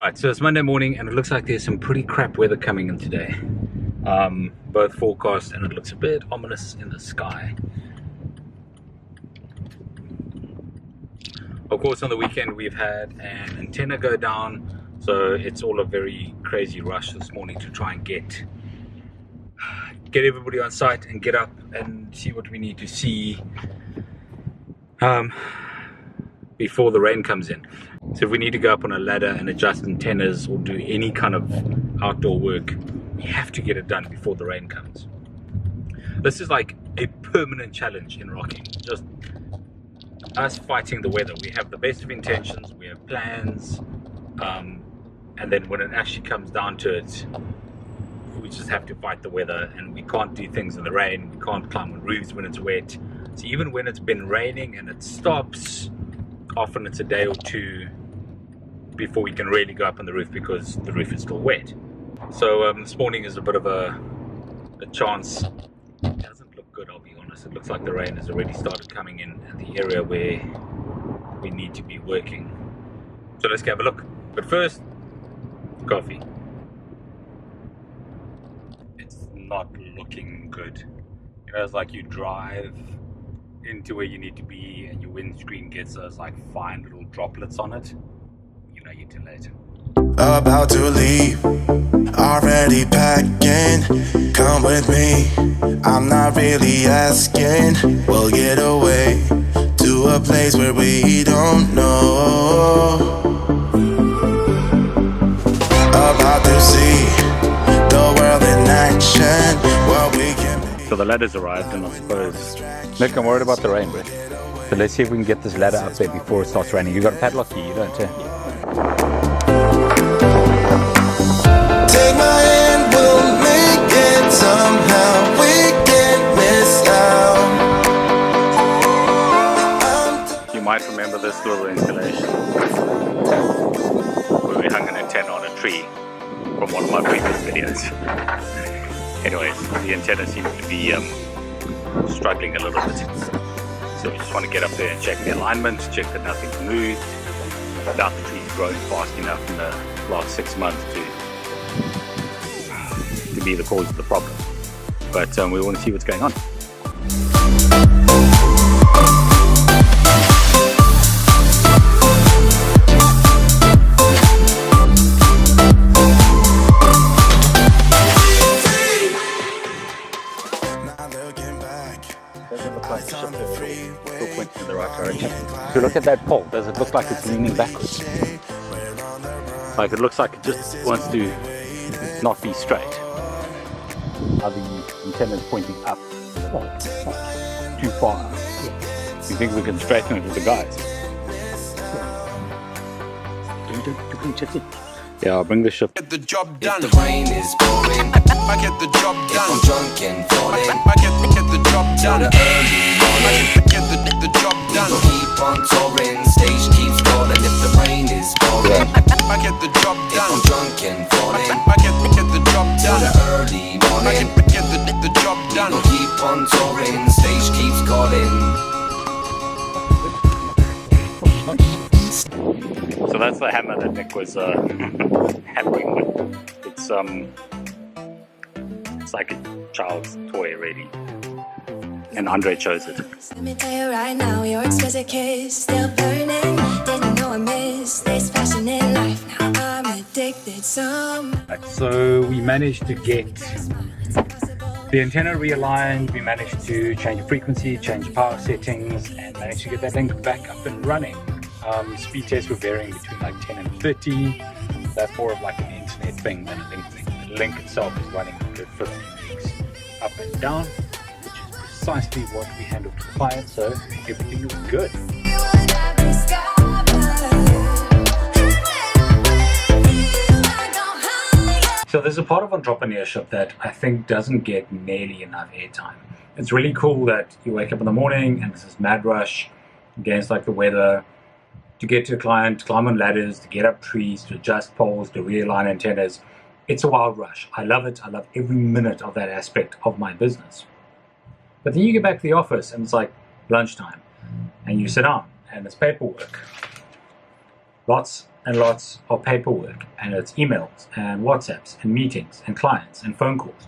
Right, so it's Monday morning and it looks like there's some pretty crap weather coming in today. Both forecast, and it looks a bit ominous in the sky. Of course, on the weekend we've had an antenna go down, so it's all a very crazy rush this morning to try and get everybody on site and get up and see what we need to see before the rain comes in. So if we need to go up on a ladder and adjust antennas or do any kind of outdoor work, we have to get it done before the rain comes. This is like a permanent challenge in rocking, just us fighting the weather. We have the best of intentions, we have plans, and then when it actually comes down to it, we just have to fight the weather, and we can't do things in the rain, we can't climb on roofs when it's wet. So even when it's been raining and it stops, often it's a day or two before we can really go up on the roof because the roof is still wet. So this morning is a bit of a chance. It doesn't look good, I'll be honest. It looks like the rain has already started coming in at the area where we need to be working. So let's go have a look. But first, coffee. It's not looking good. You know, it's like you drive into where you need to be and your windscreen gets those like fine little droplets on it. You know you're too late. About to leave, already packing. Come with me, I'm not really asking. We'll get away to a place where we don't know. About to see the world in action. What we can be. So the ladder's arrived, and I suppose, Nick, I'm worried about the rain, bro. So let's see if we can get this ladder up there before it starts raining. You got a padlock key, you don't, eh? Take my hand, we'll make it somehow. We can't miss out. You might remember this little installation where we hung an antenna on a tree from one of my previous videos. Anyways, the antenna seems to be struggling a little bit. So we just want to get up there and check the alignment, check that nothing's moved. I doubt the tree's grown fast enough in the last 6 months to be the cause of the problem. But we want to see what's going on. Doesn't look like it's still pointing in the right direction. If you look at that pole, does it look like it's leaning backwards? Like it looks like it just wants to not be straight. Now the antenna is pointing up. Too far up. You think we can straighten it with the guys? Yeah, I'll bring the shift. Get the job done. If the rain is pouring, I get the job if done. I'm drunk and falling, I get the job done. early morning, Get the job done. we'll keep on touring, stage keeps calling. If the rain is pouring, I get the job if I'm done. drunk and falling, I get the job done. early morning, I get the job done. we'll keep on touring, stage keeps calling. So that's the hammer that Nick was hammering with. It's like a child's toy, really. And Andre chose it. Let me tell you right now, your exquisite kiss still burning. Didn't know I missed this passion in life. Now I'm addicted. So we managed to get the antenna realigned. We managed to change the frequency, change the power settings, and managed to get that link back up and running. Speed tests were varying between like 10 and 30. That's more of like an internet thing than a link thing. The link itself is running 150 megs up and down, which is precisely what we handled to the client, so everything was good. So there's a part of entrepreneurship that I think doesn't get nearly enough airtime. It's really cool that you wake up in the morning and there's this mad rush against like the weather, to get to a client, climb on ladders, to get up trees, to adjust poles, to realign antennas. It's a wild rush. I love it. I love every minute of that aspect of my business. But then you get back to the office and it's like lunchtime and you sit down and it's paperwork. Lots and lots of paperwork, and it's emails and WhatsApps and meetings and clients and phone calls.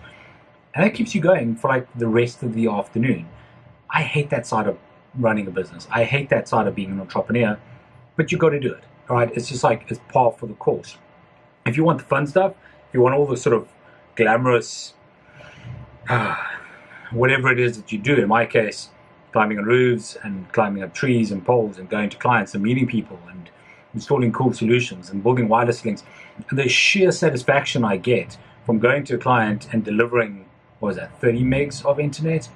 And that keeps you going for like the rest of the afternoon. I hate that side of running a business. I hate that side of being an entrepreneur, but you got to do it, right? It's just like it's par for the course. If you want the fun stuff, if you want all the sort of glamorous, whatever it is that you do, in my case, climbing on roofs and climbing up trees and poles and going to clients and meeting people and installing cool solutions and building wireless links, and the sheer satisfaction I get from going to a client and delivering, 30 megs of internet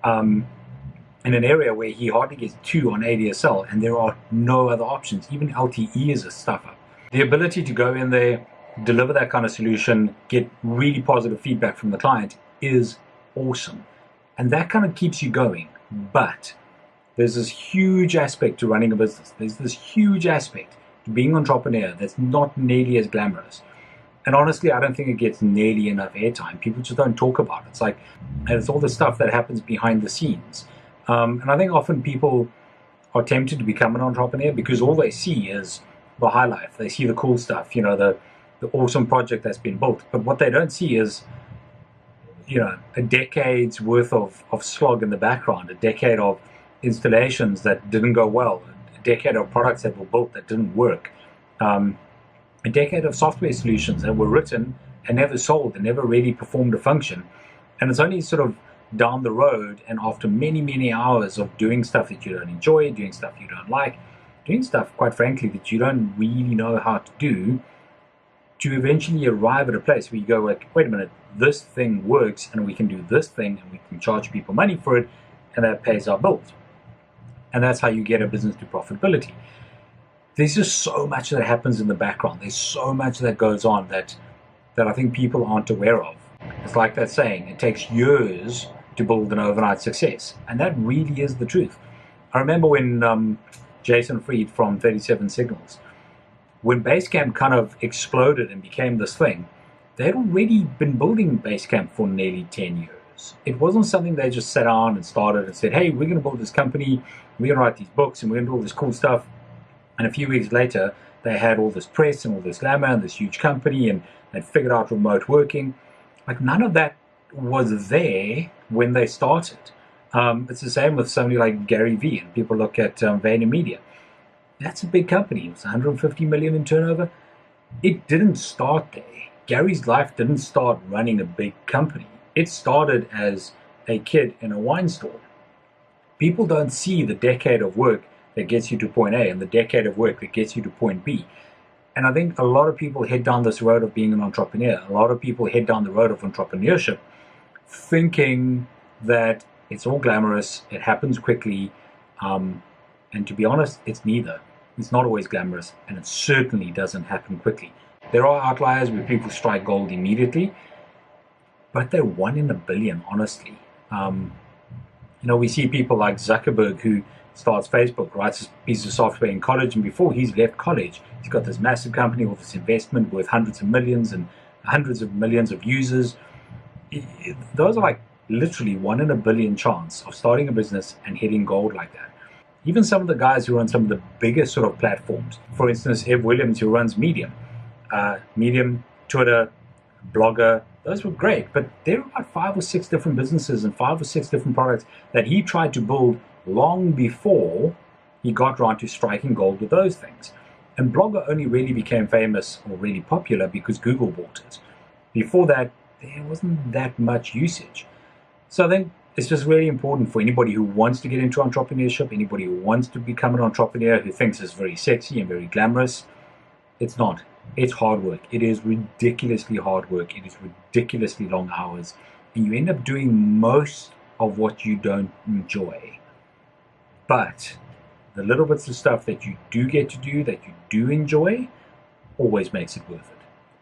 in an area where he hardly gets 2 on ADSL, and there are no other options. Even LTE is a stuffer. The ability to go in there, deliver that kind of solution, get really positive feedback from the client is awesome. And that kind of keeps you going. But there's this huge aspect to running a business. There's this huge aspect to being an entrepreneur that's not nearly as glamorous. And honestly, I don't think it gets nearly enough airtime. People just don't talk about it. It's all the stuff that happens behind the scenes. And I think often people are tempted to become an entrepreneur because all they see is the high life. They see the cool stuff, the awesome project that's been built. But what they don't see is, a decade's worth of slog in the background, a decade of installations that didn't go well, a decade of products that were built that didn't work, a decade of software solutions that were written and never sold and never really performed a function. And it's only sort of down the road, and after many, many hours of doing stuff that you don't enjoy, doing stuff you don't like, doing stuff, quite frankly, that you don't really know how to do, to eventually arrive at a place where you go like, wait a minute, this thing works and we can do this thing and we can charge people money for it, and that pays our bills. And that's how you get a business to profitability. There's just so much that happens in the background. There's so much that goes on that I think people aren't aware of. It's like that saying, it takes years to build an overnight success. And that really is the truth. I remember when Jason Fried from 37 Signals, when Basecamp kind of exploded and became this thing, they'd already been building Basecamp for nearly 10 years. It wasn't something they just sat down and started and said, hey, we're going to build this company, we're going to write these books, and we're going to do all this cool stuff. And a few weeks later, they had all this press and all this glamour and this huge company, and they'd figured out remote working. Like, none of that was there when they started. It's the same with somebody like Gary Vee, and people look at VaynerMedia. That's a big company. It was 150 million in turnover. It didn't start there. Gary's life didn't start running a big company. It started as a kid in a wine store. People don't see the decade of work that gets you to point A and the decade of work that gets you to point B. And I think a lot of people head down this road of being an entrepreneur. A lot of people head down the road of entrepreneurship thinking that it's all glamorous, it happens quickly, and to be honest, it's neither. It's not always glamorous, and it certainly doesn't happen quickly. There are outliers where people strike gold immediately, but they're 1 in a billion, honestly. We see people like Zuckerberg, who starts Facebook, writes a piece of software in college, and before he's left college, he's got this massive company with this investment worth hundreds of millions and hundreds of millions of users. Those are like literally 1 in a billion chance of starting a business and hitting gold like that. Even some of the guys who run some of the biggest sort of platforms, for instance, Ev Williams, who runs Medium, Twitter, Blogger, those were great, but there are about 5 or 6 different businesses and 5 or 6 different products that he tried to build long before he got around to striking gold with those things. And Blogger only really became famous or really popular because Google bought it. Before that, there wasn't that much usage. So I think it's just really important for anybody who wants to get into entrepreneurship, anybody who wants to become an entrepreneur, who thinks it's very sexy and very glamorous. It's not. It's hard work. It is ridiculously hard work. It is ridiculously long hours. And you end up doing most of what you don't enjoy. But the little bits of stuff that you do get to do, that you do enjoy, always makes it worth it.